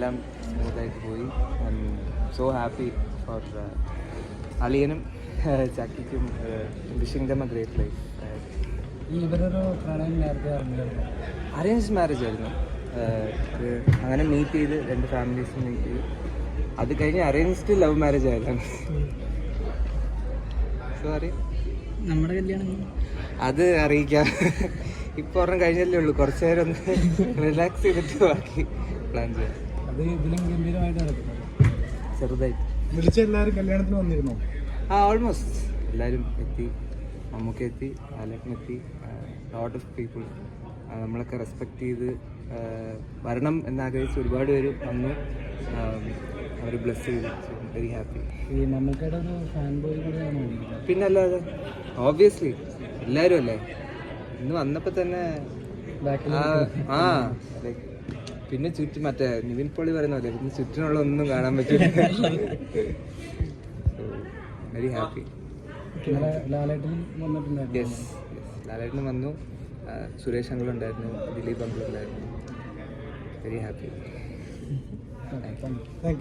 എല്ലാം സ്മൂത്തായിട്ട് പോയി. I am so happy for അളിയനും ചക്കിക്കും. Wishing them a great life. ഇവരൊരു പ്രണയം നേരത്തെ അറിഞ്ഞിരുന്നു? അറേഞ്ച് മാരേജ് ആയിരുന്നു. അങ്ങനെ മീറ്റ് ചെയ്ത് 2 ഫാമിലീസും മീറ്റ് ചെയ്ത് അത് കഴിഞ്ഞ് അറേഞ്ച്ഡ് ലവ് മാരേജ് ആയതാണ്. സോറി, നമ്മുടെ കല്യാണം അത് അറിയിക്കാം. ഇപ്പോൾ ഒരെണ്ണം കഴിഞ്ഞല്ലേ ഉള്ളൂ. കുറച്ച് നേരം ഒന്ന് റിലാക്സ് ചെയ്തിട്ട് ബാക്കി പ്ലാൻ ചെയ്യാം. അത് ഇതിലും ഗംഭീരമായിട്ട് നടക്കുന്നത്. ചെറുതായിട്ട് വിളിച്ച എല്ലാവരും കല്യാണത്തിന് വന്നിരുന്നു? ഓൾമോസ്റ്റ് എല്ലാവരും എത്തി. മമ്മൂക്ക എത്തി, ലാലേട്ടൻ എത്തി, ലോട്ട് ഓഫ് പീപ്പിൾ. നമ്മളൊക്കെ റെസ്പെക്റ്റ് ചെയ്ത് വരണം എന്നാഗ്രഹിച്ച് ഒരുപാട് പേര് വന്നു. അവർ ബ്ലെസ് ചെയ്തു. Very happy. ഈ മമ്മൂക്കയുടെ ഒരു ഫാൻ ബോയ് കൂടെയാണോ? പിന്നെ അല്ലാതെ ഓബ്വിയസ്ലി എല്ലാവരും അല്ലേ. ഇന്ന് വന്നപ്പോൾ തന്നെ ലൈക്ക് പിന്നെ ചുറ്റും മറ്റേ നിവിൻ പോളി പറയുന്ന പോലെ പിന്നെ ചുറ്റിനുള്ള ഒന്നും കാണാൻ പറ്റില്ല. Very happy. ലാലേട്ടൻ വന്നിട്ടുണ്ടായിരുന്നു? യെസ്, ലാലേട്ടനും വന്നു, സുരേഷ് അങ്കിളുണ്ടായിരുന്നു, ദിലീപ് അങ്കിളുണ്ടായിരുന്നു. Very happy. Thank U.